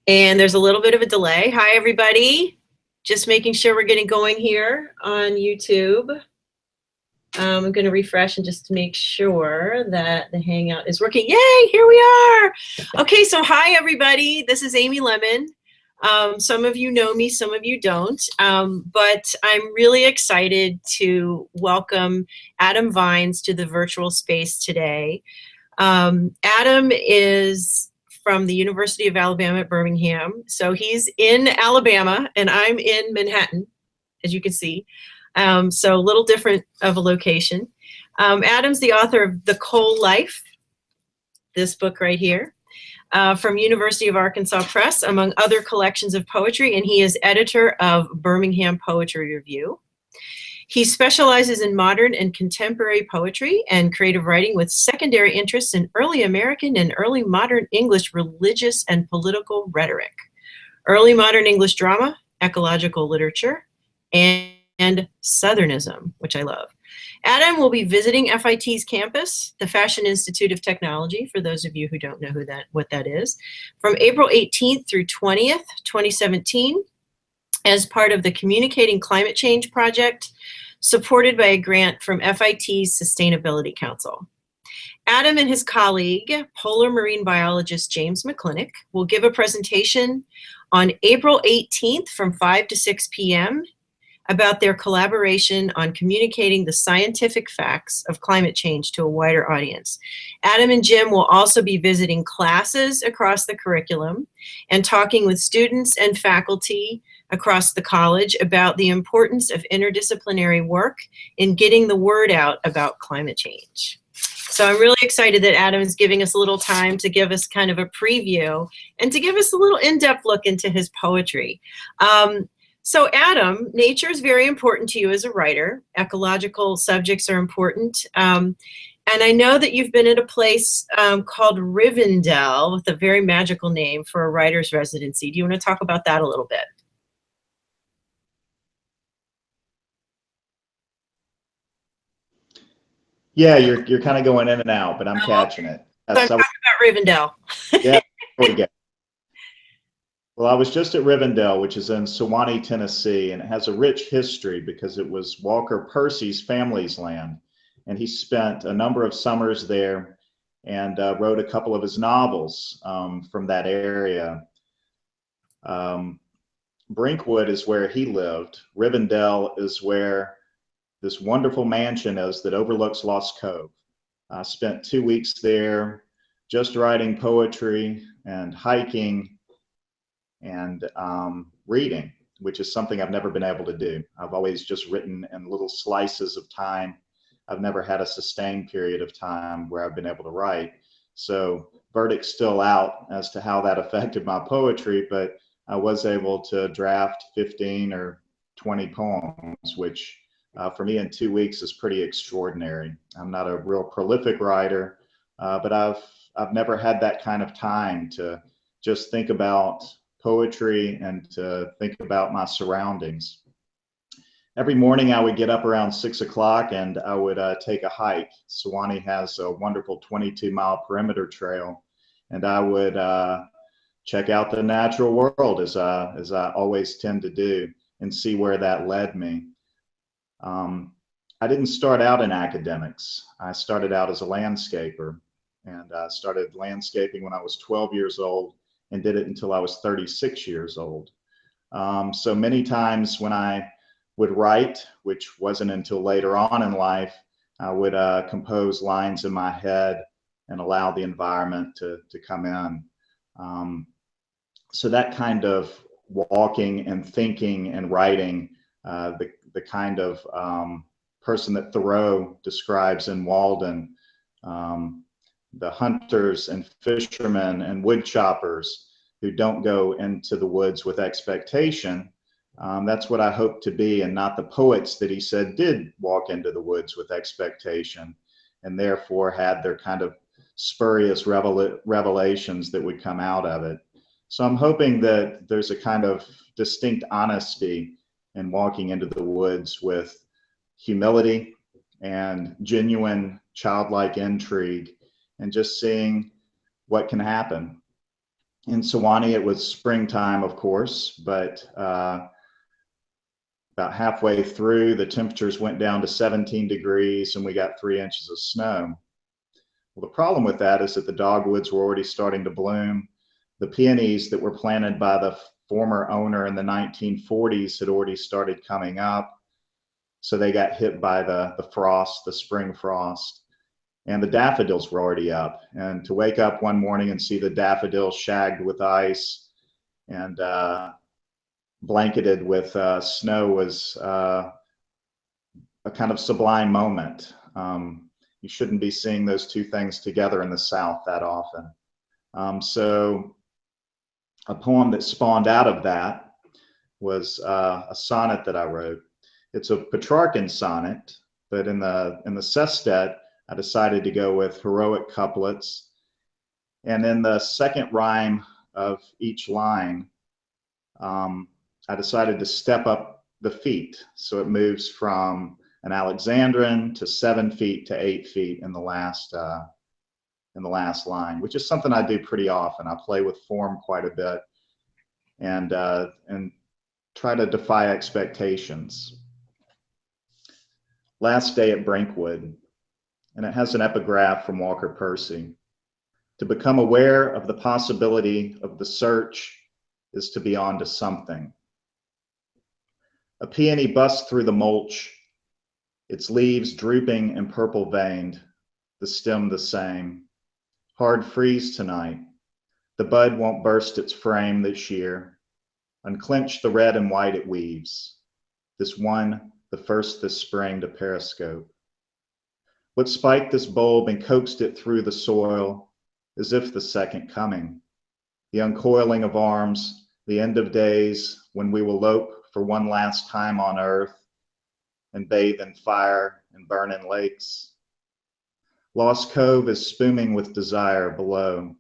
And there's a little bit of a delay. Hi, everybody. Just making sure we're getting going here on YouTube. I'm going to refresh and just make sure that the Hangout is working. Yay, here we are. Okay, so hi, everybody. This is Amy Lemon. Some of you know me, some of you don't, but I'm really excited to welcome Adam Vines to the virtual space today. Adam is from the University of Alabama at Birmingham. So he's in Alabama and I'm in Manhattan, as you can see. So a little different of a location. Adam's the author of The Coal Life, this book right here, from University of Arkansas Press, among other collections of poetry, and he is editor of Birmingham Poetry Review. He specializes in modern and contemporary poetry and creative writing with secondary interests in early American and early modern English religious and political rhetoric, early modern English drama, ecological literature, and Southernism, which I love. Adam will be visiting FIT's campus, the Fashion Institute of Technology, for those of you who don't know what that is, from April 18th through 20th, 2017, as part of the Communicating Climate Change project, supported by a grant from FIT's Sustainability Council. Adam and his colleague, polar marine biologist James McClintock, will give a presentation on April 18th from 5 to 6 p.m. about their collaboration on communicating the scientific facts of climate change to a wider audience. Adam and Jim will also be visiting classes across the curriculum and talking with students and faculty across the college about the importance of interdisciplinary work in getting the word out about climate change. So I'm really excited that Adam is giving us a little time to give us kind of a preview and to give us a little in-depth look into his poetry. So Adam, nature is very important to you as a writer. Ecological subjects are important. And I know that you've been at a place called Rivendell with a very magical name for a writer's residency. Do you want to talk about that a little bit? Yeah, you're kind of going in and out, but I'm catching it. So I'm talking about Rivendell. Yeah, there we go. Well, I was just at Rivendell, which is in Sewanee, Tennessee, and it has a rich history because it was Walker Percy's family's land. And he spent a number of summers there and wrote a couple of his novels from that area. Brinkwood is where he lived. Rivendell is where this wonderful mansion is that overlooks Lost Cove. I spent 2 weeks there just writing poetry and hiking and reading, which is something I've never been able to do. I've always just written in little slices of time. I've never had a sustained period of time where I've been able to write. So verdict's still out as to how that affected my poetry, but I was able to draft 15 or 20 poems, which for me in 2 weeks is pretty extraordinary. I'm not a real prolific writer, but I've never had that kind of time to just think about poetry and to think about my surroundings. Every morning I would get up around 6 o'clock and I would take a hike. Sewanee has a wonderful 22-mile perimeter trail, and I would check out the natural world as I always tend to do and see where that led me. I didn't start out in academics. I started out as a landscaper, and I started landscaping when I was 12 years old and did it until I was 36 years old. So many times when I would write, which wasn't until later on in life, I would compose lines in my head and allow the environment to come in. So that kind of walking and thinking and writing, the kind of person that Thoreau describes in Walden, the hunters and fishermen and wood choppers who don't go into the woods with expectation. That's what I hope to be, and not the poets that he said did walk into the woods with expectation and therefore had their kind of spurious revelations that would come out of it. So I'm hoping that there's a kind of distinct honesty in walking into the woods with humility and genuine childlike intrigue and just seeing what can happen. In Sewanee, it was springtime, of course, but about halfway through, the temperatures went down to 17 degrees and we got 3 inches of snow. Well, the problem with that is that the dogwoods were already starting to bloom. The peonies that were planted by the former owner in the 1940s had already started coming up. So they got hit by the frost, the spring frost. And the daffodils were already up. And to wake up one morning and see the daffodils shagged with ice and blanketed with snow was a kind of sublime moment. You shouldn't be seeing those two things together in the South that often. So a poem that spawned out of that was a sonnet that I wrote. It's a Petrarchan sonnet, but in the sestet, I decided to go with heroic couplets. And in the second rhyme of each line, I decided to step up the feet. So it moves from an Alexandrine to 7 feet to 8 feet in the last line, which is something I do pretty often. I play with form quite a bit and try to defy expectations. Last day at Brinkwood, and it has an epigraph from Walker Percy. To become aware of the possibility of the search is to be on to something. A peony busts through the mulch, its leaves drooping and purple veined, the stem the same. Hard freeze tonight. The bud won't burst its frame this year. Unclench the red and white it weaves. This one, the first this spring to periscope. What spiked this bulb and coaxed it through the soil, as if the second coming. The uncoiling of arms, the end of days when we will lope for one last time on earth and bathe in fire and burn in lakes. Lost Cove is spuming with desire below.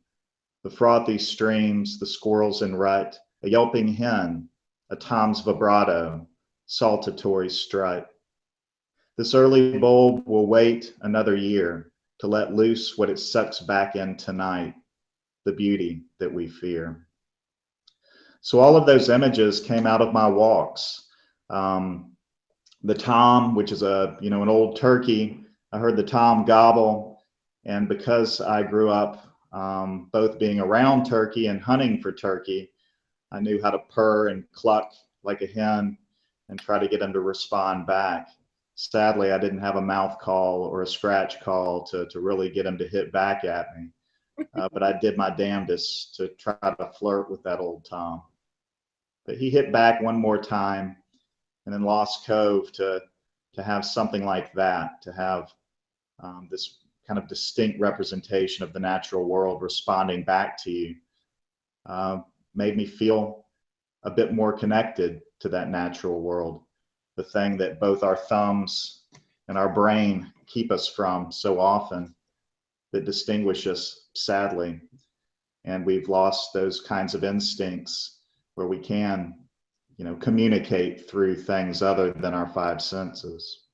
The frothy streams, the squirrels in rut, a yelping hen, a tom's vibrato, saltatory strut. This early bulb will wait another year to let loose what it sucks back in tonight, the beauty that we fear. So all of those images came out of my walks. The tom, which is an old turkey, I heard the tom gobble, and because I grew up both being around turkey and hunting for turkey, I knew how to purr and cluck like a hen and try to get them to respond back. Sadly, I didn't have a mouth call or a scratch call to really get him to hit back at me. But I did my damnedest to try to flirt with that old tom. But he hit back one more time, and then Lost Cove to have something like that, to have this kind of distinct representation of the natural world responding back to you, made me feel a bit more connected to that natural world. The thing that both our thumbs and our brain keep us from so often, that distinguish us, sadly. And we've lost those kinds of instincts where we can, communicate through things other than our 5 senses.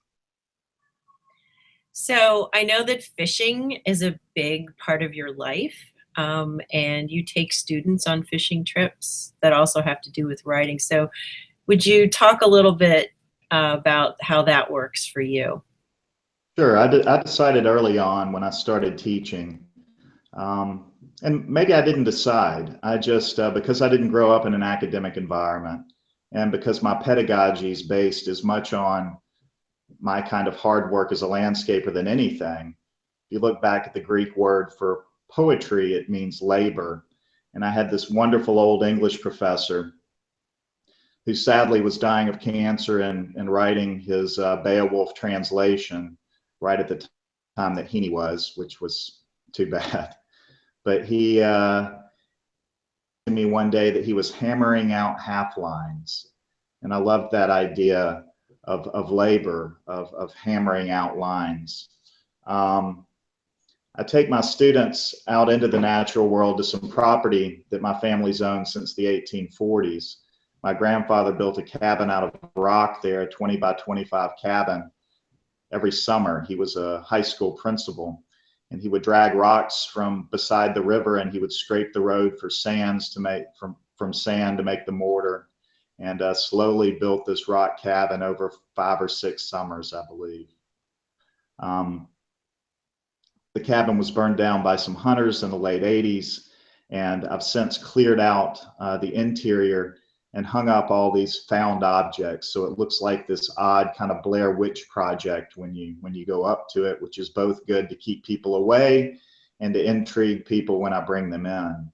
So I know that fishing is a big part of your life, and you take students on fishing trips that also have to do with writing. So would you talk a little bit about how that works for you? Sure. I decided early on when I started teaching, and maybe I didn't decide. I just, because I didn't grow up in an academic environment, and because my pedagogy is based as much on my kind of hard work as a landscaper than anything. If you look back at the Greek word for poetry, it means labor. And I had this wonderful old English professor who sadly was dying of cancer and writing his Beowulf translation right at the time that Heaney was, which was too bad. But he told me one day that he was hammering out half lines. And I loved that idea of labor, of hammering out lines. I take my students out into the natural world to some property that my family's owned since the 1840s. My grandfather built a cabin out of rock there, a 20 by 25 cabin, every summer. He was a high school principal. and he would drag rocks from beside the river, and he would scrape the road for sands to make from sand to make the mortar, and slowly built this rock cabin over 5 or 6 summers, I believe. The cabin was burned down by some hunters in the late 80s, and I've since cleared out the interior and hung up all these found objects, so it looks like this odd kind of Blair Witch project when you go up to it, which is both good to keep people away and to intrigue people when I bring them in.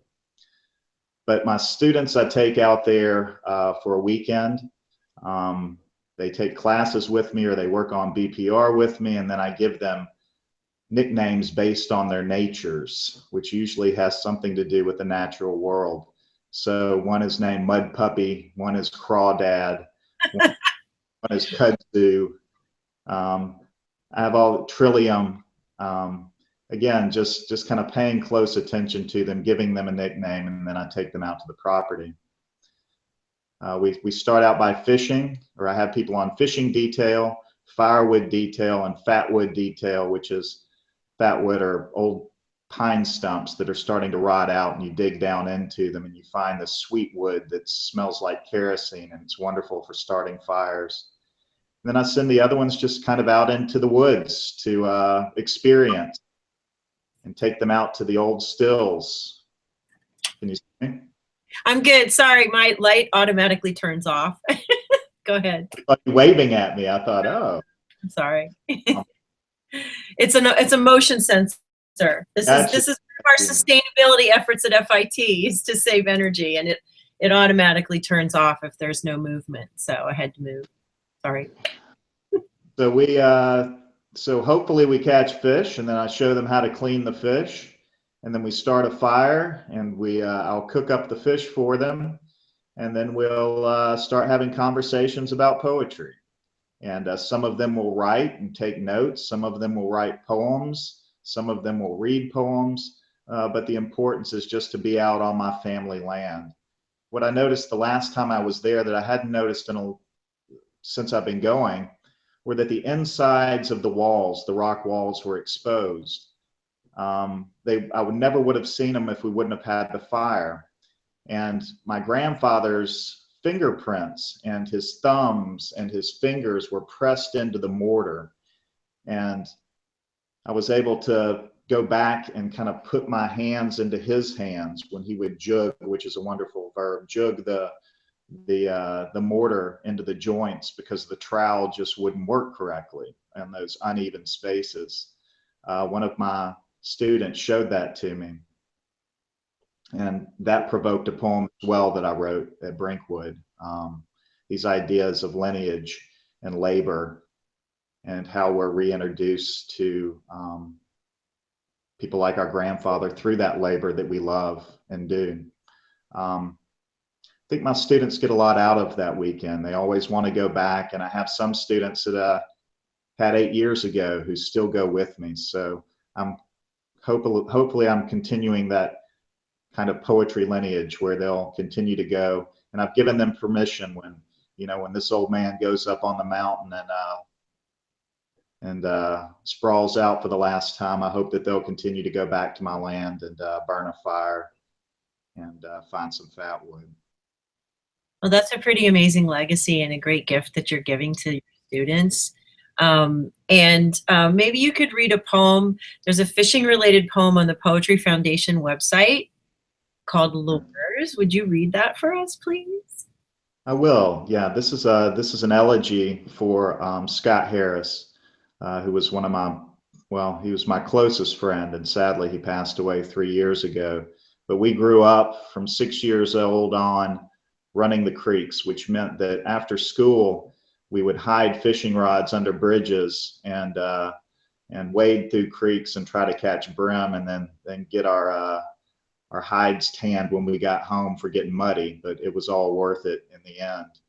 But my students I take out there for a weekend. They take classes with me, or they work on BPR with me, and then I give them nicknames based on their natures, which usually has something to do with the natural world. So one is named Mud Puppy, one is Crawdad, one is Kudzu. I have all Trillium. Again, just kind of paying close attention to them, giving them a nickname, and then I take them out to the property. We start out by fishing, or I have people on fishing detail, firewood detail, and fatwood detail, which is fatwood or old pine stumps that are starting to rot out, and you dig down into them and you find this sweet wood that smells like kerosene, and it's wonderful for starting fires. And then I send the other ones just kind of out into the woods to experience and take them out to the old stills. Can you see me? I'm good. Sorry, my light automatically turns off. Go ahead. Waving at me. I thought, oh. I'm sorry. It's a motion sensor. This is our sustainability efforts at FIT is to save energy, and it automatically turns off if there's no movement. So I had to move. Sorry. So so hopefully we catch fish, and then I show them how to clean the fish, and then we start a fire, and I'll cook up the fish for them, and then we'll start having conversations about poetry. And some of them will write and take notes. Some of them will write poems. Some of them will read poems. But the importance is just to be out on my family land. What I noticed the last time I was there that I hadn't noticed since I've been going, were that the insides of the walls, the rock walls, were exposed. I never would have seen them if we wouldn't have had the fire. And my grandfather's fingerprints and his thumbs and his fingers were pressed into the mortar. And I was able to go back and kind of put my hands into his hands when he would jug, which is a wonderful verb, jug the mortar into the joints, because the trowel just wouldn't work correctly in those uneven spaces. One of my students showed that to me, and that provoked a poem as well that I wrote at Brinkwood. These ideas of lineage and labor, and how we're reintroduced to people like our grandfather through that labor that we love and do. I think my students get a lot out of that weekend. They always want to go back, and I have some students that I had 8 years ago who still go with me. So I'm hopefully I'm continuing that kind of poetry lineage where they'll continue to go. And I've given them permission when this old man goes up on the mountain and sprawls out for the last time, I hope that they'll continue to go back to my land and burn a fire and find some fat wood. Well, that's a pretty amazing legacy and a great gift that you're giving to your students. Maybe you could read a poem. There's a fishing related poem on the Poetry Foundation website called Lures. Would you read that for us, please? I will. Yeah, this is an elegy for Scott Harris, who was he was my closest friend, and sadly he passed away 3 years ago. But we grew up from 6 years old on running the creeks, which meant that after school we would hide fishing rods under bridges and wade through creeks and try to catch brim, and then get our hides tanned when we got home for getting muddy. But it was all worth it in the end.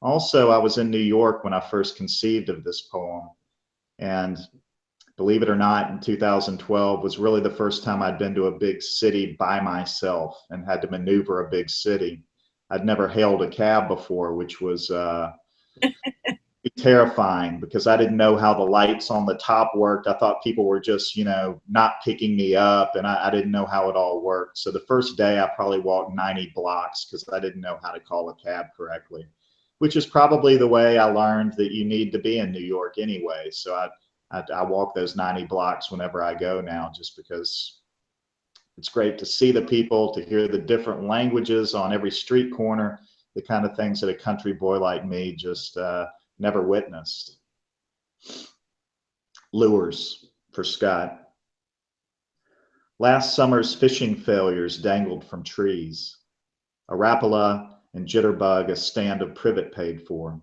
Also, I was in New York when I first conceived of this poem, and believe it or not, in 2012 was really the first time I'd been to a big city by myself and had to maneuver a big city. I'd never hailed a cab before, which was terrifying because I didn't know how the lights on the top worked. I thought people were just, not picking me up, and I didn't know how it all worked. So the first day I probably walked 90 blocks because I didn't know how to call a cab correctly, which is probably the way I learned that you need to be in New York anyway. So I walk those 90 blocks whenever I go now, just because it's great to see the people, to hear the different languages on every street corner, the kind of things that a country boy like me just never witnessed. Lures for Scott. Last summer's fishing failures dangled from trees. A rapala and jitterbug a stand of privet paid for.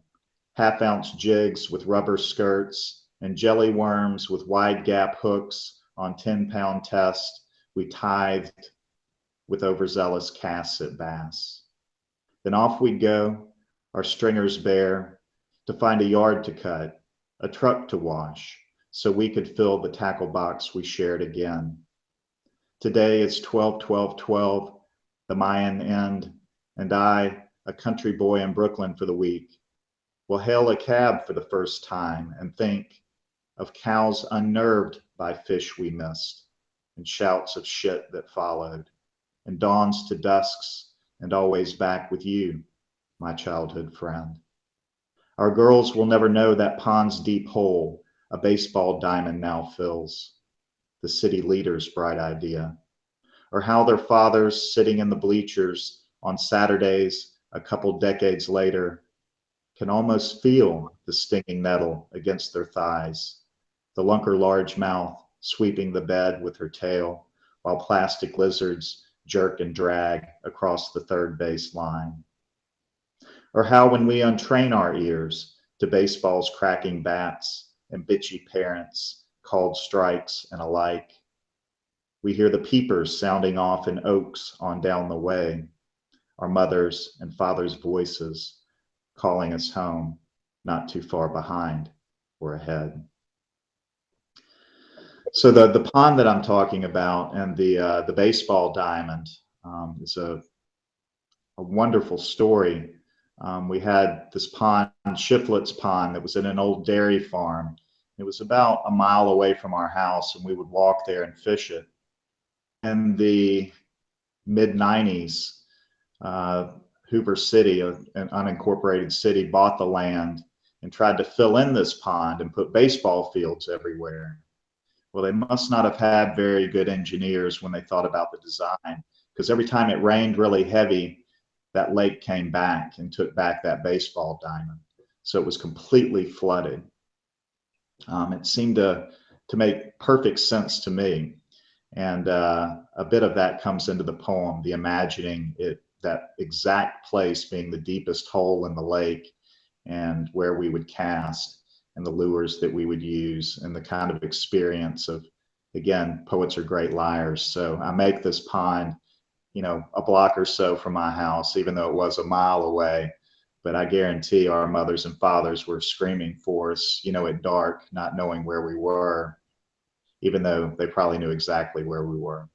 Half-ounce jigs with rubber skirts and jelly worms with wide gap hooks on 10-pound test we tithed with overzealous casts at bass. Then off we'd go, our stringers bare, to find a yard to cut, a truck to wash, so we could fill the tackle box we shared again. Today it's 12-12-12, the Mayan end, and I, a country boy in Brooklyn for the week, will hail a cab for the first time and think of cows unnerved by fish we missed, and shouts of shit that followed, and dawns to dusks, and always back with you, my childhood friend. Our girls will never know that pond's deep hole a baseball diamond now fills, the city leader's bright idea, or how their fathers sitting in the bleachers on Saturdays a couple decades later can almost feel the stinging nettle against their thighs, the lunker large mouth sweeping the bed with her tail while plastic lizards jerk and drag across the third base line. Or how when we untrain our ears to baseball's cracking bats and bitchy parents called strikes and alike, we hear the peepers sounding off in oaks on down the way, our mothers' and fathers' voices calling us home, not too far behind or ahead. So the pond that I'm talking about and the baseball diamond is a wonderful story. We had this pond, Shiflett's Pond, that was in an old dairy farm. It was about a mile away from our house, and we would walk there and fish it. In the mid-90s, Hoover City, an unincorporated city, bought the land and tried to fill in this pond and put baseball fields everywhere. Well, they must not have had very good engineers when they thought about the design, because every time it rained really heavy, that lake came back and took back that baseball diamond. So it was completely flooded. It seemed to make perfect sense to me. And a bit of that comes into the poem, the imagining that exact place being the deepest hole in the lake and where we would cast and the lures that we would use and the kind of experience of, again, poets are great liars. So I make this pond, a block or so from my house, even though it was a mile away. But I guarantee our mothers and fathers were screaming for us, at dark, not knowing where we were, even though they probably knew exactly where we were.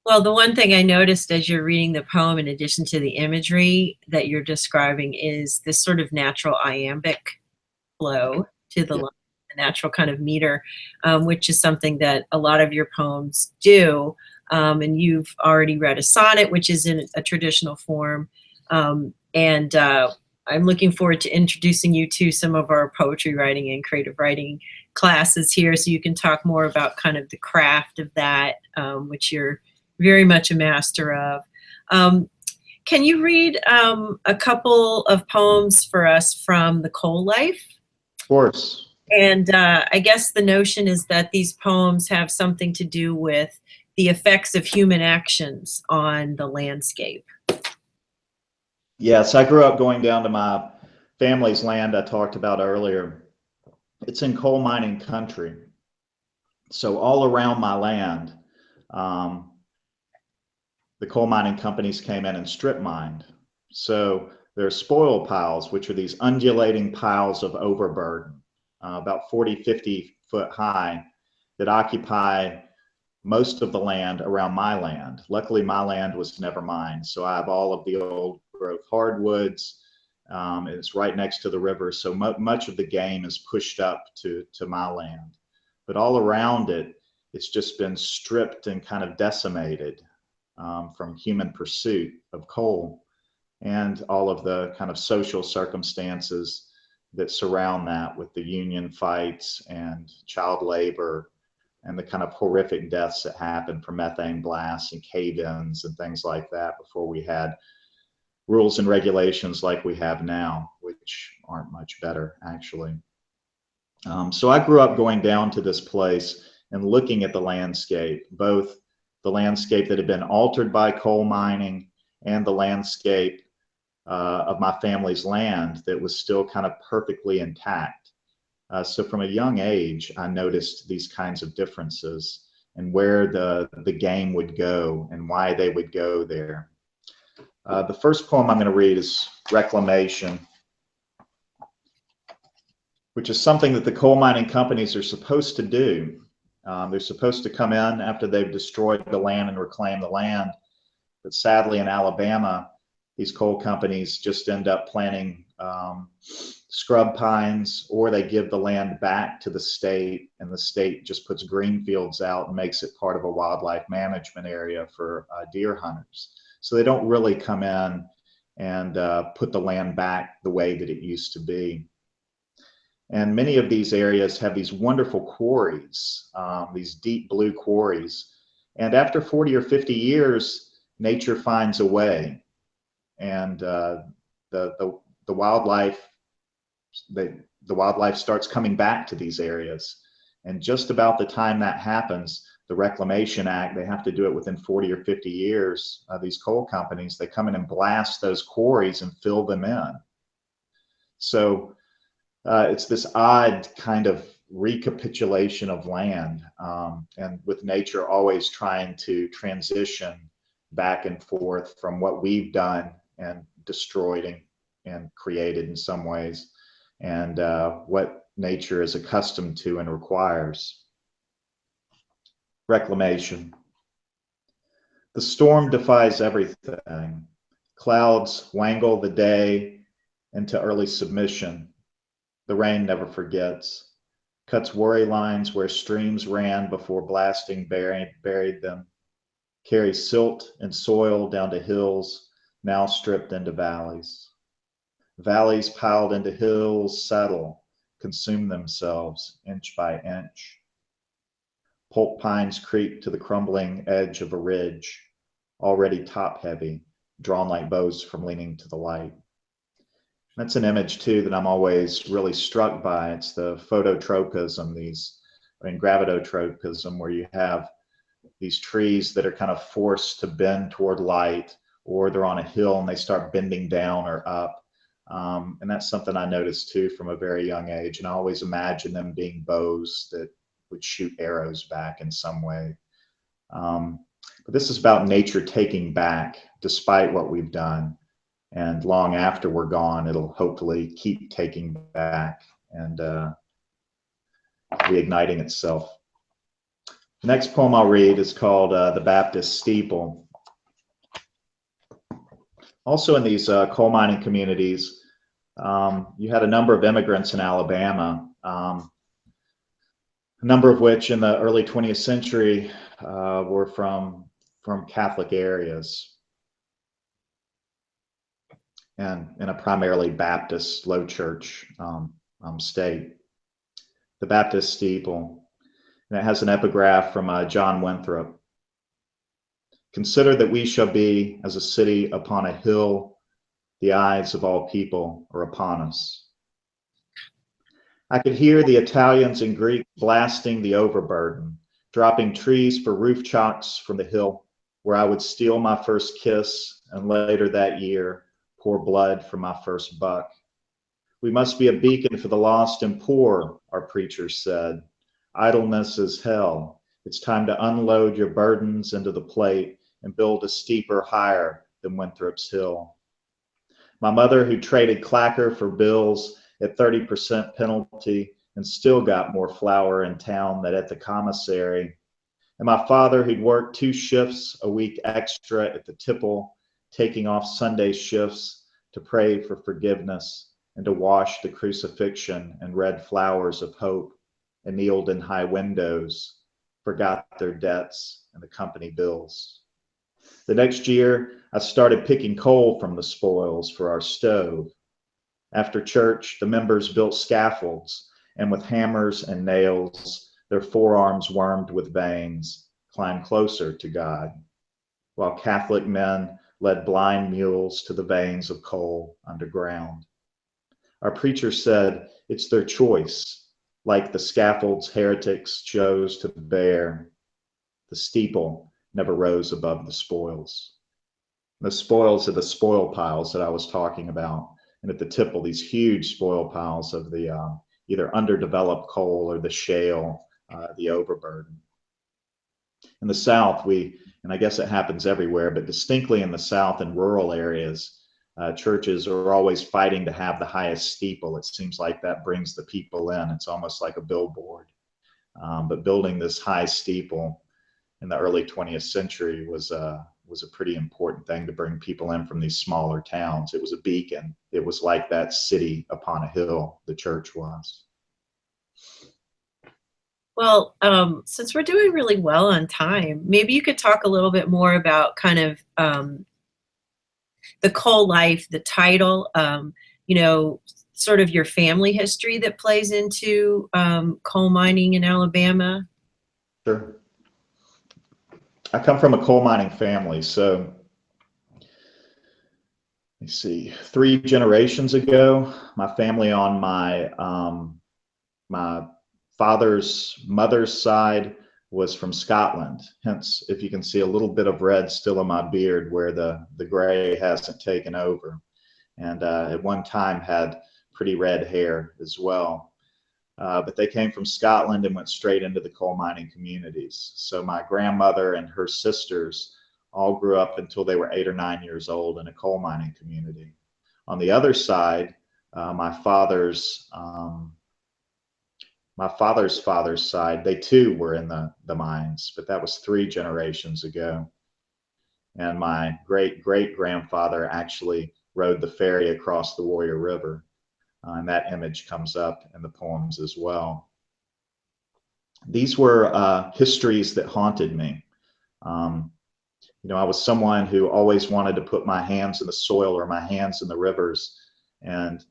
Well, the one thing I noticed as you're reading the poem, in addition to the imagery that you're describing, is this sort of natural iambic flow to the natural kind of meter, which is something that a lot of your poems do. And you've already read a sonnet, which is in a traditional form. And I'm looking forward to introducing you to some of our poetry writing and creative writing classes here, so you can talk more about kind of the craft of that, which you're very much a master of. Can you read a couple of poems for us from the coal life? Of course. And I guess the notion is that these poems have something to do with the effects of human actions on the landscape. Yes, I grew up going down to my family's land I talked about earlier. It's in coal mining country. So all around my land, the coal mining companies came in and strip mined. So there are spoil piles, which are these undulating piles of overburden, about 40, 50 foot high, that occupy most of the land around my land. Luckily, my land was never mined, so I have all of the old growth hardwoods, It's right next to the river, so much of the game is pushed up to my land. But all around it, it's just been stripped and kind of decimated from human pursuit of coal and all of the kind of social circumstances that surround that, with the union fights and child labor and the kind of horrific deaths that happened from methane blasts and cave-ins and things like that before we had rules and regulations like we have now, which aren't much better, actually. So I grew up going down to this place and looking at the landscape, both the landscape that had been altered by coal mining and the landscape of my family's land that was still kind of perfectly intact. So from a young age, I noticed these kinds of differences and where the game would go and why they would go there. The first poem I'm going to read is Reclamation, which is something that the coal mining companies are supposed to do. They're supposed to come in after they've destroyed the land and reclaim the land. But sadly, in Alabama, these coal companies just end up planting scrub pines, or they give the land back to the state, and the state just puts green fields out and makes it part of a wildlife management area for deer hunters. So they don't really come in and put the land back the way that it used to be. And many of these areas have these wonderful quarries, these deep blue quarries. And after 40 or 50 years, nature finds a way. And the wildlife starts coming back to these areas. And just about the time that happens, the Reclamation Act, they have to do it within 40 or 50 years. These coal companies, they come in and blast those quarries and fill them in. So it's this odd kind of recapitulation of land, and with nature always trying to transition back and forth from what we've done and destroyed and created in some ways, and what nature is accustomed to and requires. Reclamation. The storm defies everything. Clouds wangle the day into early submission. The rain never forgets, cuts worry lines where streams ran before blasting buried them, carries silt and soil down to hills now stripped into valleys. Valleys piled into hills settle, consume themselves inch by inch. Pulp pines creep to the crumbling edge of a ridge, already top heavy, drawn like bows from leaning to the light. That's an image too that I'm always really struck by. It's the phototropism, gravitropism, where you have these trees that are kind of forced to bend toward light, or they're on a hill and they start bending down or up. And that's something I noticed too from a very young age. And I always imagine them being bows that would shoot arrows back in some way. But this is about nature taking back despite what we've done. And long after we're gone, it'll hopefully keep taking back and reigniting itself. The next poem I'll read is called The Baptist Steeple. Also in these coal mining communities, you had a number of immigrants in Alabama, a number of which in the early 20th century were from Catholic areas and in a primarily Baptist low church state. The Baptist Steeple. And it has an epigraph from John Winthrop. Consider that we shall be as a city upon a hill, the eyes of all people are upon us. I could hear the Italians and Greeks blasting the overburden, dropping trees for roof chocks from the hill, where I would steal my first kiss and later that year pour blood for my first buck. We must be a beacon for the lost and poor, our preachers said. Idleness is hell. It's time to unload your burdens into the plate and build a steeper higher than Winthrop's Hill. My mother, who traded clacker for bills at 30% penalty and still got more flour in town than at the commissary. And my father, who'd worked 2 shifts a week extra at the tipple, taking off Sunday shifts to pray for forgiveness, and to wash the crucifixion in red flowers of hope, annealed in high windows, forgot their debts and the company bills. The next year, I started picking coal from the spoils for our stove. After church, the members built scaffolds, and with hammers and nails, their forearms wormed with veins, climbed closer to God, while Catholic men led blind mules to the veins of coal underground. Our preacher said, it's their choice, like the scaffolds heretics chose to bear. The steeple never rose above the spoils. The spoils are the spoil piles that I was talking about. And at the tipple, these huge spoil piles of the either underdeveloped coal or the shale, the overburden. In the South, and I guess it happens everywhere, but distinctly in the South and rural areas, churches are always fighting to have the highest steeple. It seems like that brings the people in. It's almost like a billboard. But building this high steeple in the early 20th century was a pretty important thing to bring people in from these smaller towns. It was a beacon. It was like that city upon a hill, the church was. Well, since we're doing really well on time, maybe you could talk a little bit more about kind of the coal life, the title, sort of your family history that plays into coal mining in Alabama. Sure. I come from a coal mining family, so let's see, 3 generations ago, my family on my father's mother's side was from Scotland. Hence, if you can see a little bit of red still in my beard where the gray hasn't taken over. And at one time had pretty red hair as well. But they came from Scotland and went straight into the coal mining communities. So my grandmother and her sisters all grew up until they were 8 or 9 years old in a coal mining community. On the other side, my father's father's side, they too were in the mines, but that was 3 generations ago. And my great-great-grandfather actually rode the ferry across the Warrior River. And that image comes up in the poems as well. These were histories that haunted me. I was someone who always wanted to put my hands in the soil or my hands in the rivers. And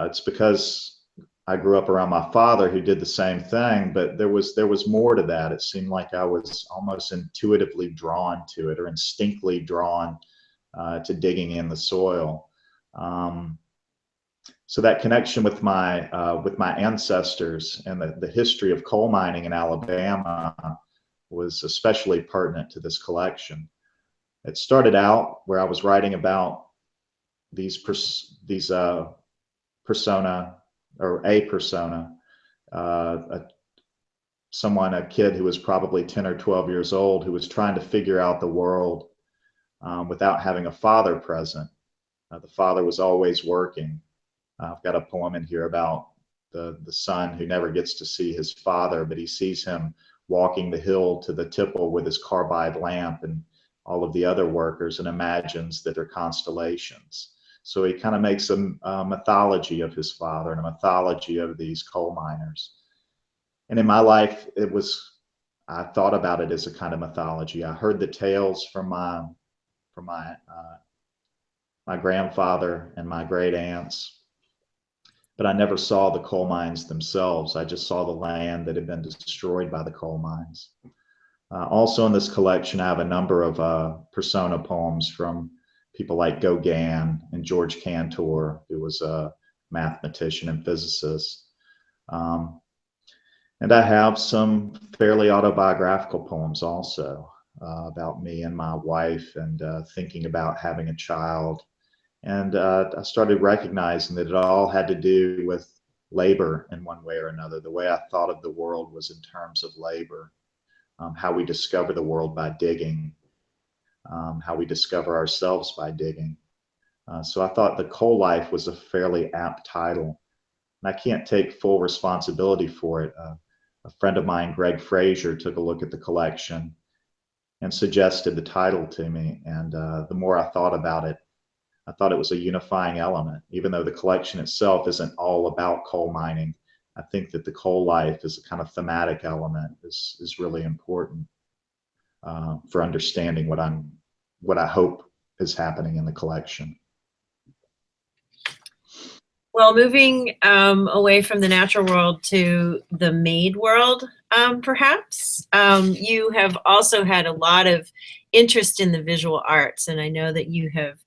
it's because I grew up around my father who did the same thing, but there was more to that. It seemed like I was almost intuitively drawn to it or instinctively drawn to digging in the soil. So that connection with my ancestors and the history of coal mining in Alabama was especially pertinent to this collection. It started out where I was writing about a persona, a kid who was probably 10 or 12 years old who was trying to figure out the world without having a father present. The father was always working. I've got a poem in here about the son who never gets to see his father, but he sees him walking the hill to the tipple with his carbide lamp and all of the other workers and imagines that they're constellations. So he kind of makes a mythology of his father and a mythology of these coal miners. And in my life, I thought about it as a kind of mythology. I heard the tales from my grandfather and my great aunts, but I never saw the coal mines themselves. I just saw the land that had been destroyed by the coal mines. Also in this collection, I have a number of persona poems from people like Gauguin and George Cantor, who was a mathematician and physicist. And I have some fairly autobiographical poems also about me and my wife and thinking about having a child. And I started recognizing that it all had to do with labor in one way or another. The way I thought of the world was in terms of labor, how we discover the world by digging, how we discover ourselves by digging. So I thought the coal life was a fairly apt title. And I can't take full responsibility for it. A friend of mine, Greg Frazier, took a look at the collection and suggested the title to me. And the more I thought about it, I thought it was a unifying element, even though the collection itself isn't all about coal mining. I think that the coal life as a kind of thematic element is really important for understanding what I hope is happening in the collection. Well, moving away from the natural world to the made world, perhaps, you have also had a lot of interest in the visual arts, and I know that you have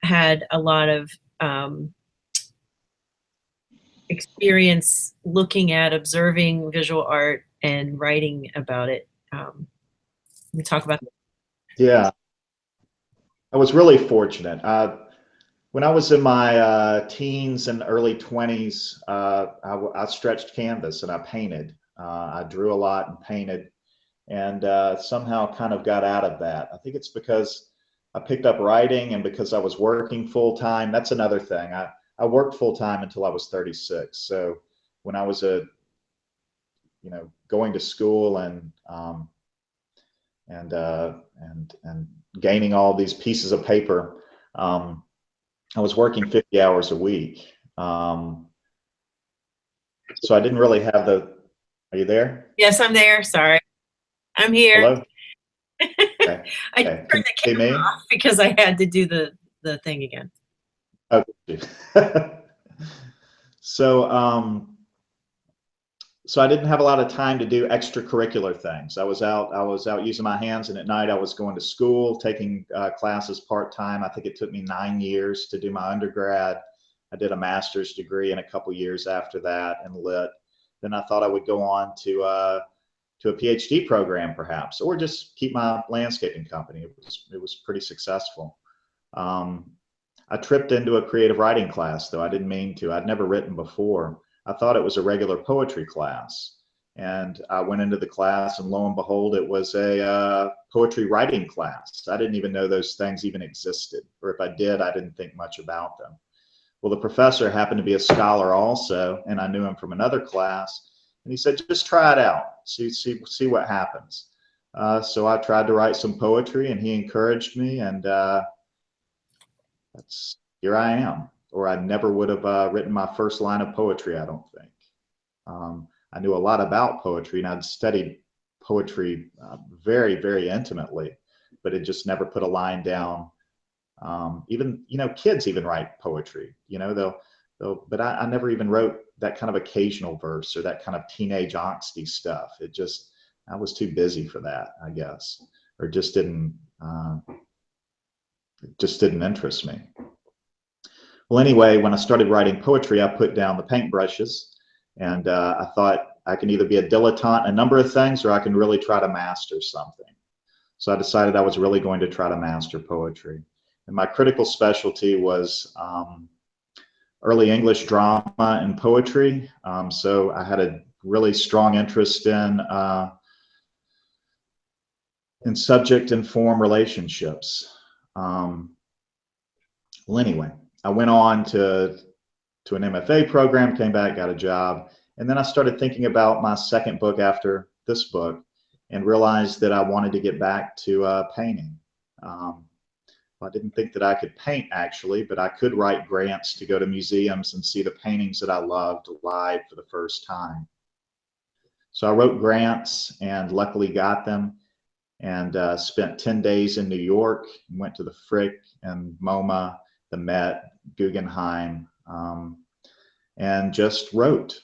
had a lot of experience looking at, observing visual art and writing about it. We talk about that. Yeah, I was really fortunate. When I was in my teens and early 20s, I stretched canvas and I painted. I drew a lot and painted, and somehow kind of got out of that. I think it's because I picked up writing and because I was working full time. That's another thing. I worked full time until I was 36. So when I was going to school and gaining all these pieces of paper, I was working 50 hours a week. So I didn't really have are you there? Yes, I'm there. Sorry. I'm here. Hello? Okay. I turned the camera off because I had to do the thing again. Okay. So I didn't have a lot of time to do extracurricular things. I was out using my hands, and at night I was going to school, taking classes part-time. I think it took me 9 years to do my undergrad. I did a master's degree in a couple years after that in lit. Then I thought I would go on to a PhD program perhaps, or just keep my landscaping company. It was pretty successful. I tripped into a creative writing class, though I didn't mean to. I'd never written before. I thought it was a regular poetry class, and I went into the class, and lo and behold, it was a poetry writing class. I didn't even know those things even existed, or if I did, I didn't think much about them. Well, the professor happened to be a scholar also, and I knew him from another class, and he said, just try it out, see what happens. So I tried to write some poetry, and he encouraged me, and here I am. Or I never would have written my first line of poetry, I don't think. I knew a lot about poetry, and I'd studied poetry very, very intimately, but it just never put a line down. Even, kids even write poetry, but I never even wrote that kind of occasional verse or that kind of teenage angsty stuff. I was too busy for that, I guess, or it just didn't interest me. Well, anyway, when I started writing poetry, I put down the paintbrushes, and I thought I can either be a dilettante in a number of things, or I can really try to master something. So I decided I was really going to try to master poetry. And my critical specialty was early English drama and poetry. So I had a really strong interest in subject and form relationships. Well, anyway, I went on to an MFA program, came back, got a job, and then I started thinking about my second book after this book and realized that I wanted to get back to painting. I didn't think that I could paint actually, but I could write grants to go to museums and see the paintings that I loved live for the first time. So I wrote grants and luckily got them, and spent 10 days in New York, went to the Frick and MoMA, the Met, Guggenheim, and just wrote.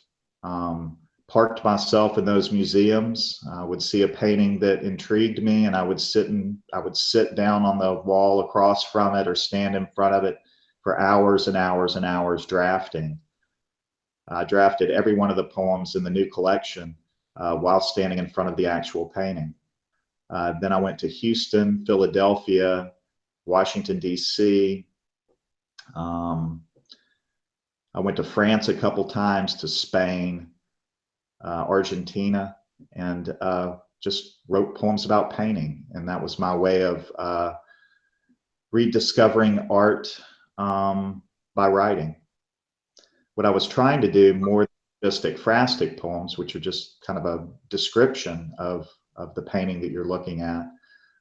Parked myself in those museums. I would see a painting that intrigued me, and I would sit down on the wall across from it or stand in front of it for hours and hours and hours drafting. I drafted every one of the poems in the new collection while standing in front of the actual painting. Then I went to Houston, Philadelphia, Washington, D.C. I went to France a couple times, to Spain, Argentina, and just wrote poems about painting. And that was my way of rediscovering art by writing. What I was trying to do, more than just ekphrastic poems, which are just kind of a description of the painting that you're looking at,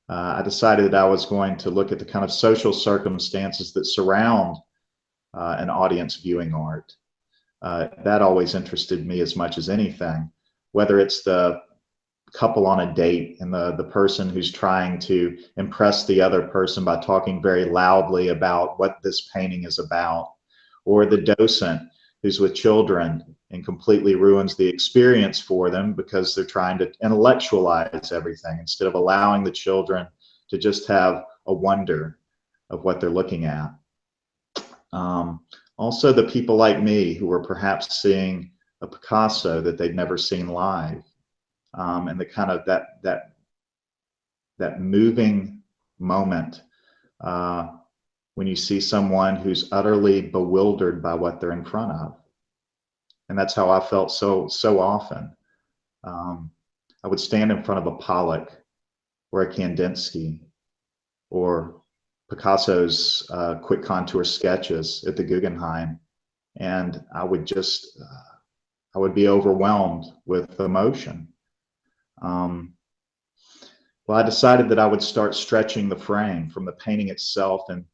I decided that I was going to look at the kind of social circumstances that surround an audience viewing art. That always interested me as much as anything, whether it's the couple on a date and the person who's trying to impress the other person by talking very loudly about what this painting is about, or the docent who's with children and completely ruins the experience for them because they're trying to intellectualize everything instead of allowing the children to just have a wonder of what they're looking at. Also the people like me who were perhaps seeing a Picasso that they'd never seen live, and the kind of that moving moment when you see someone who's utterly bewildered by what they're in front of. And that's how I felt so often. I would stand in front of a Pollock or a Kandinsky or Picasso's quick contour sketches at the Guggenheim, and I would just I would be overwhelmed with emotion. Well, I decided that I would start stretching the frame from the painting itself and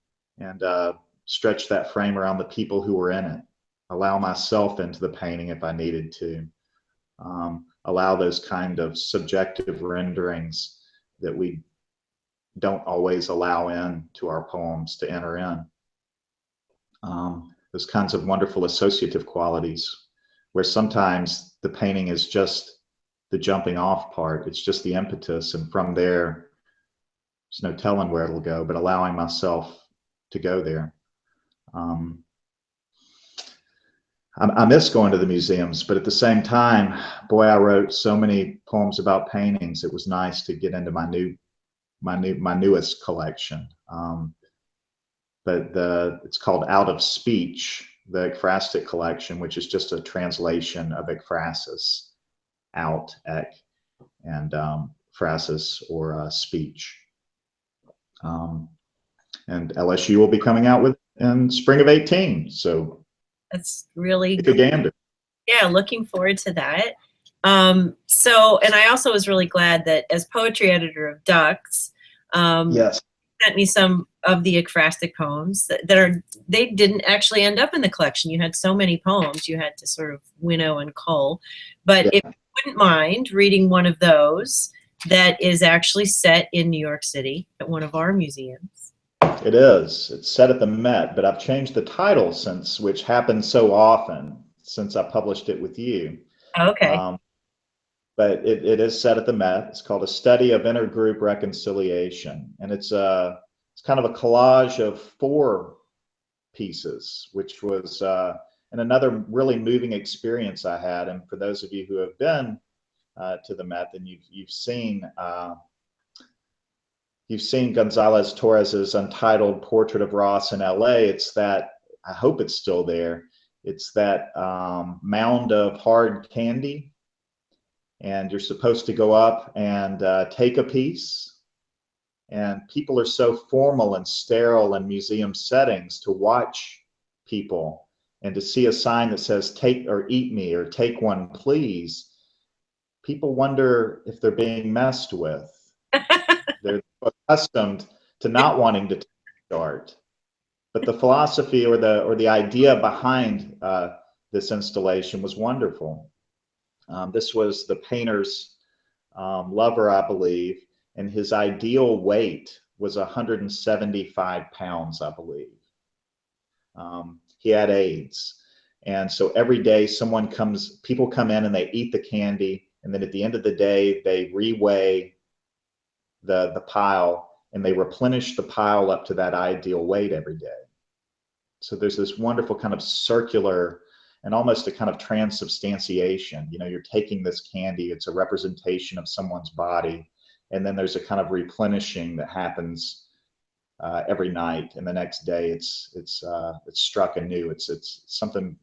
stretch that frame around the people who were in it, allow myself into the painting if I needed to, allow those kind of subjective renderings that we don't always allow in to our poems to enter in. Those kinds of wonderful associative qualities where sometimes the painting is just the jumping off part, it's just the impetus, and from there there's no telling where it'll go, but allowing myself to go there. I miss going to the museums, but at the same time, boy, I wrote so many poems about paintings. It was nice to get into my newest collection. But it's called Out of Speech, the ekphrastic collection, which is just a translation of ekphrasis, out, ek, and phrasis, or speech. And LSU will be coming out with in spring of 18. So that's really good. Gander. Yeah, looking forward to that. So, and I also was really glad that as poetry editor of Ducks, yes, sent me some of the ekphrastic poems they didn't actually end up in the collection. You had so many poems you had to sort of winnow and cull. But if you wouldn't mind reading one of those that is actually set in New York City at one of our museums. It is. It's set at the Met, but I've changed the title since, which happens so often since I published it with you. Okay. But it is set at the Met. It's called A Study of Intergroup Reconciliation. And it's kind of a collage of 4 pieces, which was and another really moving experience I had. And for those of you who have been to the Met, then you've seen Gonzalez Torres's Untitled Portrait of Ross in LA. It's that, I hope it's still there, it's that mound of hard candy, and you're supposed to go up and take a piece, and people are so formal and sterile in museum settings to watch people, and to see a sign that says take or eat me or take one please, people wonder if they're being messed with. They're accustomed to not wanting to start, but the philosophy or the idea behind this installation was wonderful. This was the painter's lover, I believe, and his ideal weight was 175 pounds, I believe. He had AIDS, and so every day people come in and they eat the candy, and then at the end of the day they reweigh the pile, and they replenish the pile up to that ideal weight every day. So there's this wonderful kind of circular and almost a kind of transubstantiation. You know, you're taking this candy, it's a representation of someone's body, and then there's a kind of replenishing that happens every night, and the next day it's struck anew. It's something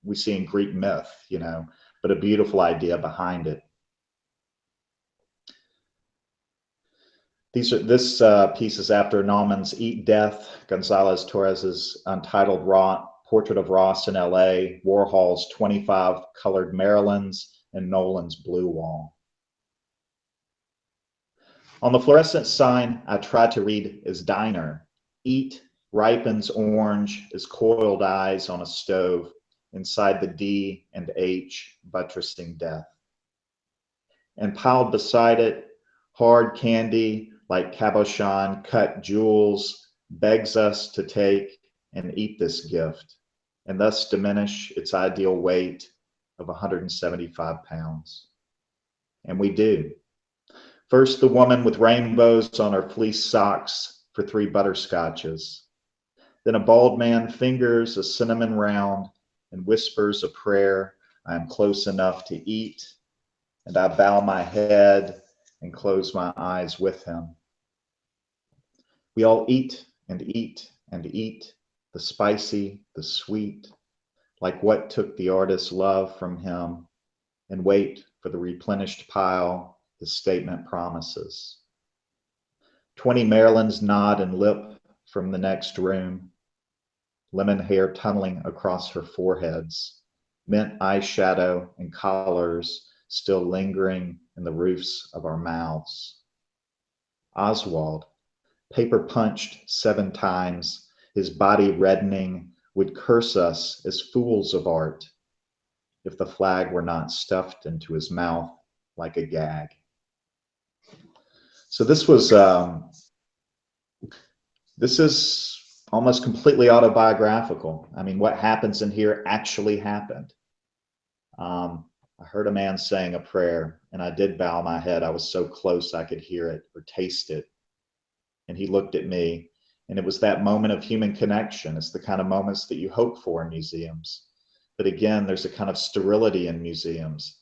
we see in Greek myth, you know, but a beautiful idea behind it. This piece is after Naumann's Eat Death, Gonzalez Torres's Untitled Portrait of Ross in LA, Warhol's 25 Colored Marylands, and Nolan's Blue Wall. On the fluorescent sign, I tried to read as diner. Eat ripens orange as coiled eyes on a stove inside the D and H buttressing death. And piled beside it, hard candy like cabochon cut jewels begs us to take and eat this gift, and thus diminish its ideal weight of 175 pounds. And we do. First, the woman with rainbows on her fleece socks for 3 butterscotches. Then a bald man fingers a cinnamon round and whispers a prayer, I am close enough to eat, and I bow my head and close my eyes with him. We all eat and eat and eat, the spicy, the sweet, like what took the artist's love from him, and wait for the replenished pile his statement promises. 20 Marylands nod and lip from the next room, lemon hair tunneling across her foreheads, mint eyeshadow and collars still lingering in the roofs of our mouths. Oswald, paper punched 7 times, his body reddening, would curse us as fools of art if the flag were not stuffed into his mouth like a gag. So this is almost completely autobiographical. I mean, what happens in here actually happened. I heard a man saying a prayer, and I did bow my head. I was so close I could hear it or taste it. And he looked at me, and it was that moment of human connection. It's the kind of moments that you hope for in museums. But again, there's a kind of sterility in museums.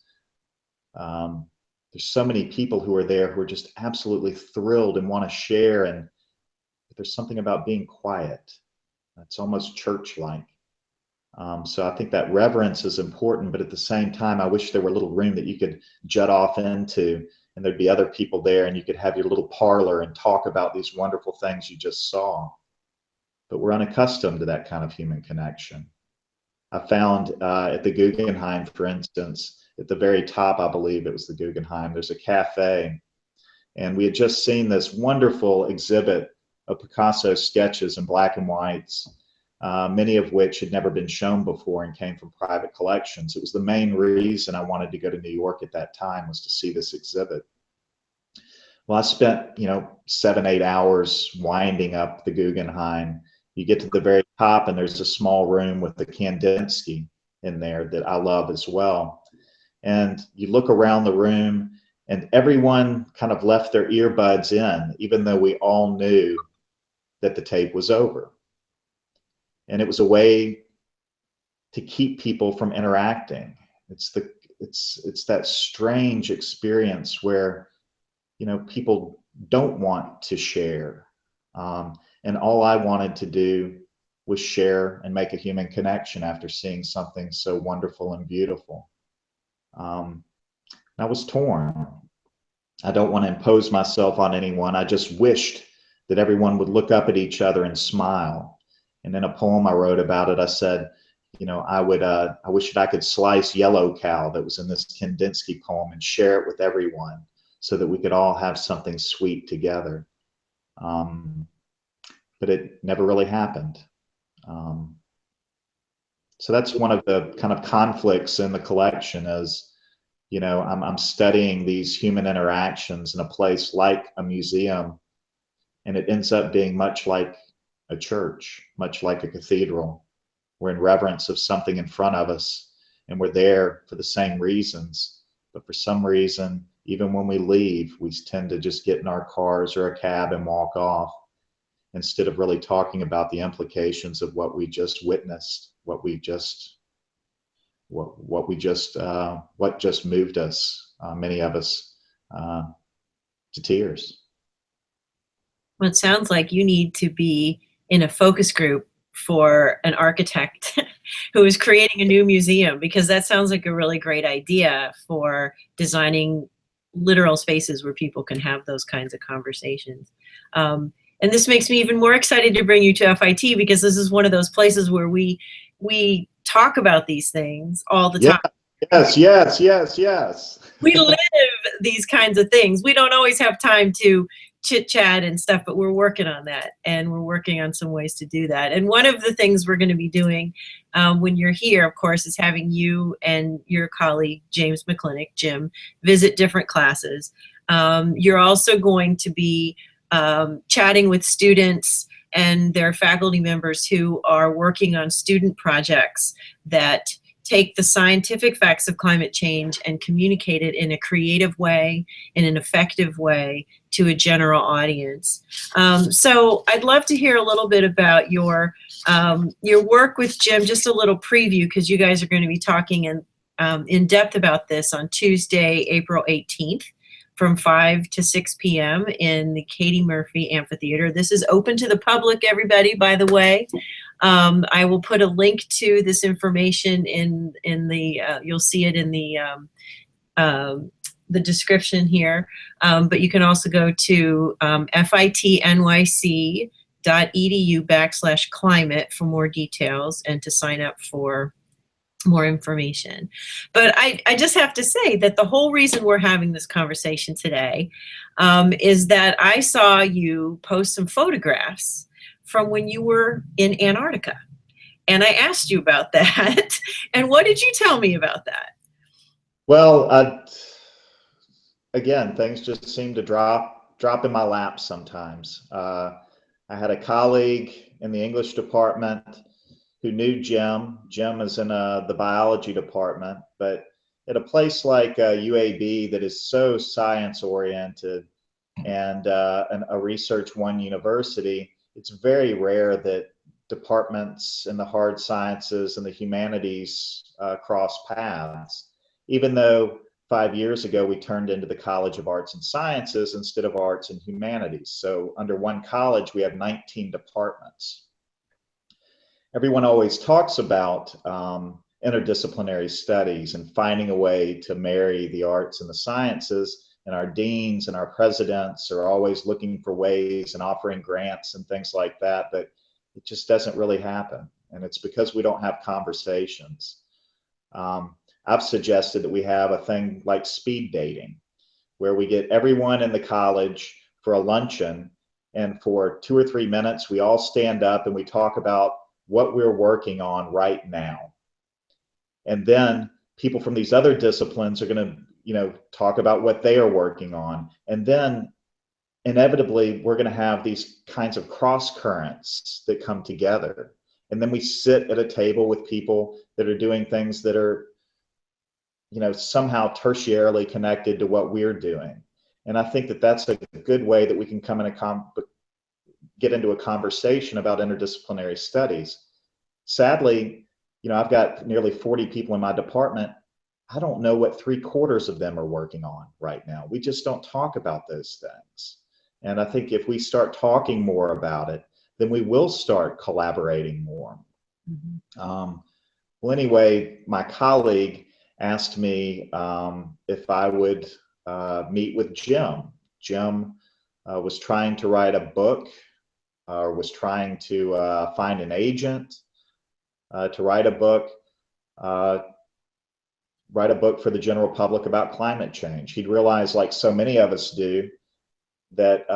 There's so many people who are there who are just absolutely thrilled and want to share, and there's something about being quiet. It's almost church-like. So I think that reverence is important, but at the same time, I wish there were a little room that you could jut off into, and there'd be other people there, and you could have your little parlor and talk about these wonderful things you just saw. But we're unaccustomed to that kind of human connection. I found at the Guggenheim, for instance, at the very top, I believe it was the Guggenheim, there's a cafe, and we had just seen this wonderful exhibit of Picasso's sketches in black and whites, many of which had never been shown before and came from private collections. It was the main reason I wanted to go to New York at that time, was to see this exhibit. Well, I spent, 7-8 hours winding up the Guggenheim. You get to the very top, and there's a small room with the Kandinsky in there that I love as well. And you look around the room, and everyone kind of left their earbuds in, even though we all knew that the tape was over. And it was a way to keep people from interacting. It's that strange experience where, people don't want to share. And all I wanted to do was share and make a human connection after seeing something so wonderful and beautiful. I was torn. I don't want to impose myself on anyone. I just wished that everyone would look up at each other and smile. And in a poem I wrote about it, I said, I wish that I could slice Yellow Cow that was in this Kandinsky poem and share it with everyone so that we could all have something sweet together. But it never really happened. So that's one of the kind of conflicts in the collection is, I'm studying these human interactions in a place like a museum, and it ends up being much like a church, much like a cathedral. We're in reverence of something in front of us, and we're there for the same reasons. But for some reason, even when we leave, we tend to just get in our cars or a cab and walk off, instead of really talking about the implications of what we just witnessed, what just moved us, many of us, to tears. Well, it sounds like you need to be in a focus group for an architect who is creating a new museum, because that sounds like a really great idea for designing literal spaces where people can have those kinds of conversations. And this makes me even more excited to bring you to FIT, because this is one of those places where we talk about these things all the time. Yes. we live these kinds of things. We don't always have time to chit chat and stuff, but we're working on that, and we're working on some ways to do that. And one of the things we're going to be doing when you're here, of course, is having you and your colleague James McClintock, Jim, visit different classes. You're also going to be chatting with students and their faculty members who are working on student projects that take the scientific facts of climate change and communicate it in a creative way, in an effective way to a general audience. So I'd love to hear a little bit about your work with Jim, just a little preview, because you guys are going to be talking in depth about this on Tuesday, April 18th. From 5 to 6 p.m. in the Katie Murphy Amphitheater. This is open to the public, everybody, by the way. I will put a link to this information in the, you'll see it in the description here. But you can also go to fitnyc.edu/climate for more details and to sign up for more information. But I just have to say that the whole reason we're having this conversation today is that I saw you post some photographs from when you were in Antarctica. And I asked you about that. And what did you tell me about that? Well, again, things just seem to drop in my lap sometimes. I had a colleague in the English department who knew Jim. Jim is in the biology department, but at a place like UAB that is so science oriented and a research one university, it's very rare that departments in the hard sciences and the humanities cross paths. Even though 5 years ago we turned into the College of Arts and Sciences instead of Arts and Humanities. So under one college we have 19 departments. Everyone always talks about interdisciplinary studies and finding a way to marry the arts and the sciences, and our deans and our presidents are always looking for ways and offering grants and things like that, but it just doesn't really happen, and it's because we don't have conversations. I've suggested that we have a thing like speed dating, where we get everyone in the college for a luncheon, and for 2 or 3 minutes we all stand up and we talk about what we're working on right now. And then people from these other disciplines are going to, talk about what they are working on. And then inevitably we're going to have these kinds of cross currents that come together. And then we sit at a table with people that are doing things that are, somehow tertiarily connected to what we're doing. And I think that that's a good way that we can come in get into a conversation about interdisciplinary studies. Sadly, I've got nearly 40 people in my department. I don't know what 3/4 of them are working on right now. We just don't talk about those things. And I think if we start talking more about it, then we will start collaborating more. Mm-hmm. Well, anyway, my colleague asked me if I would meet with Jim. Jim was trying to write a book, was trying to find an agent to write a book for the general public about climate change. He'd realized, like so many of us do, that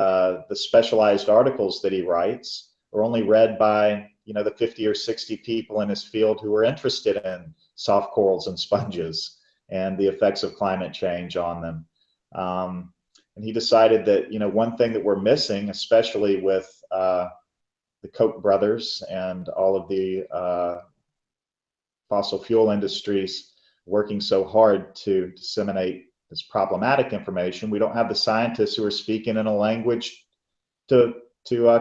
the specialized articles that he writes are only read by the 50 or 60 people in his field who are interested in soft corals and sponges and the effects of climate change on them. And he decided that one thing that we're missing, especially with the Koch brothers and all of the fossil fuel industries working so hard to disseminate this problematic information, we don't have the scientists who are speaking in a language to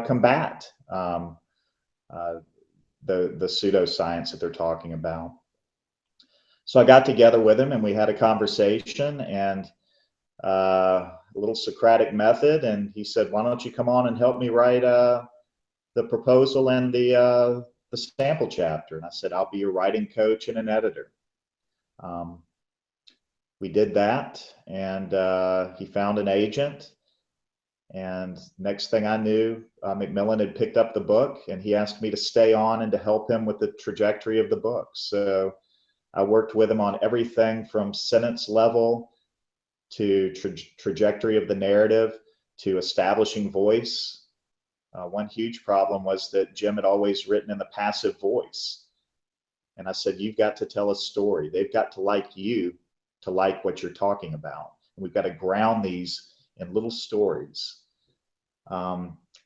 combat the pseudoscience that they're talking about. So I got together with him and we had a conversation and a little Socratic method, and he said, "Why don't you come on and help me write the proposal and the sample chapter?" And I said, "I'll be your writing coach and an editor." We did that, and he found an agent, and next thing I knew, Macmillan had picked up the book, and he asked me to stay on and to help him with the trajectory of the book. So I worked with him on everything from sentence level to trajectory of the narrative, to establishing voice. One huge problem was that Jim had always written in the passive voice. And I said, you've got to tell a story. They've got to like you to like what you're talking about. And we've got to ground these in little stories.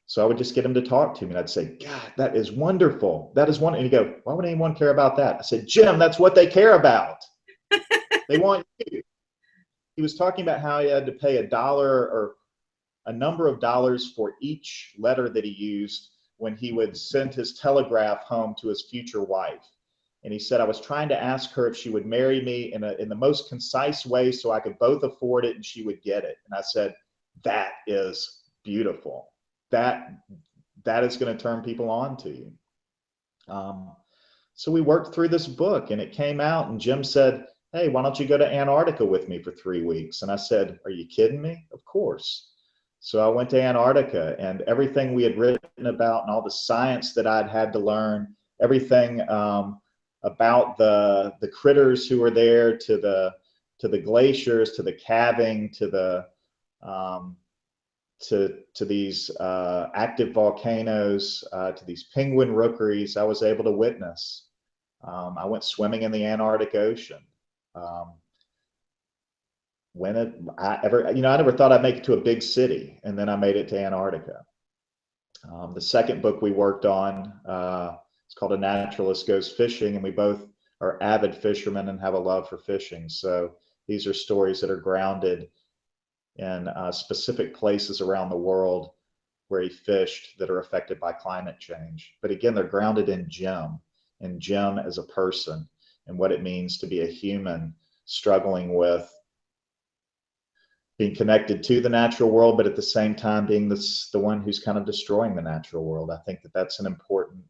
So I would just get him to talk to me, and I'd say, God, that is wonderful. That is wonderful. And he'd go, why would anyone care about that? I said, Jim, that's what they care about. They want you. He was talking about how he had to pay $1 or a number of dollars for each letter that he used when he would send his telegraph home to his future wife. And he said, I was trying to ask her if she would marry me in the most concise way so I could both afford it and she would get it. And I said, that is beautiful. That is going to turn people on to you. So we worked through this book, and it came out, and Jim said, hey, why don't you go to Antarctica with me for 3 weeks? And I said, are you kidding me? Of course. So I went to Antarctica, and everything we had written about and all the science that I'd had to learn, everything about the critters who were there, to the glaciers, to the calving, to the to these active volcanoes, to these penguin rookeries, I was able to witness. I went swimming in the Antarctic Ocean. I never thought I'd make it to a big city, and then I made it to Antarctica. The second book we worked on, it's called A Naturalist Goes Fishing, and we both are avid fishermen and have a love for fishing. So these are stories that are grounded in specific places around the world where he fished that are affected by climate change. But again, they're grounded in Jim as a person and what it means to be a human struggling with being connected to the natural world, but at the same time being the one who's kind of destroying the natural world. I think that that's an important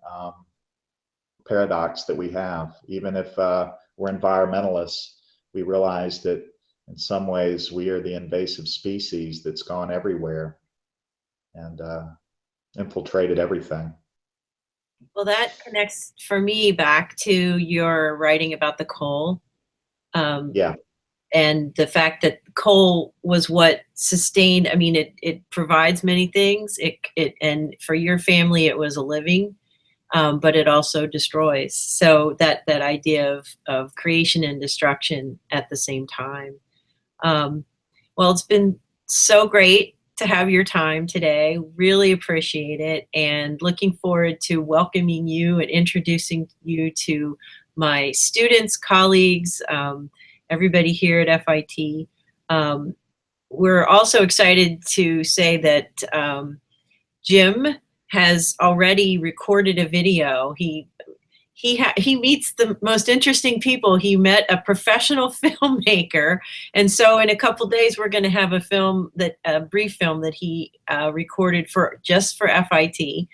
paradox that we have. Even if we're environmentalists, we realize that in some ways we are the invasive species that's gone everywhere and infiltrated everything. Well, that connects for me back to your writing about the coal. Yeah. And the fact that coal was what sustained, I mean, it provides many things. And for your family, it was a living, but it also destroys. So that idea of creation and destruction at the same time. Well, it's been so great to have your time today. Really appreciate it, and looking forward to welcoming you and introducing you to my students, colleagues, everybody here at FIT. We're also excited to say that Jim has already recorded a video. He meets the most interesting people. He met a professional filmmaker, and so in a couple days we're going to have a brief film that he recorded just for FIT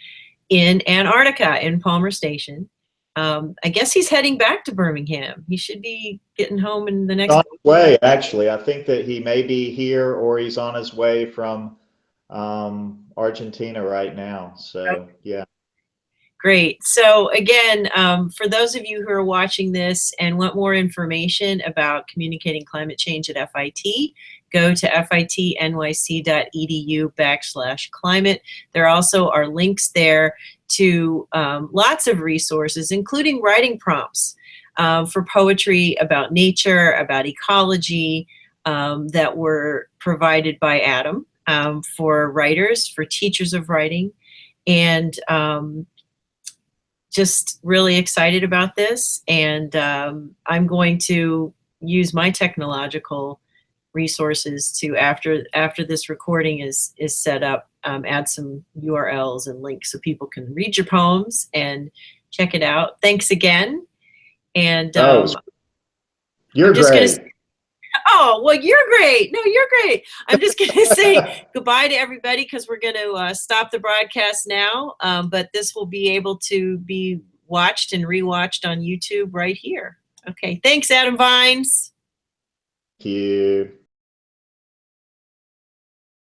in Antarctica in Palmer Station. I guess he's heading back to Birmingham. He should be getting home in the next way. Actually, I think that he may be here or he's on his way from Argentina right now. So yeah. Great. So again, for those of you who are watching this and want more information about communicating climate change at FIT, go to fitnyc.edu/climate. There also are links there to lots of resources, including writing prompts for poetry about nature, about ecology, that were provided by Adam for writers, for teachers of writing, and just really excited about this. And I'm going to use my technological resources to, after this recording is set up, add some URLs and links so people can read your poems and check it out. Thanks again. And you're great. Oh, well, you're great. No, you're great. I'm just going to say goodbye to everybody because we're going to stop the broadcast now. But this will be able to be watched and rewatched on YouTube right here. Okay. Thanks, Adam Vines. Thank you.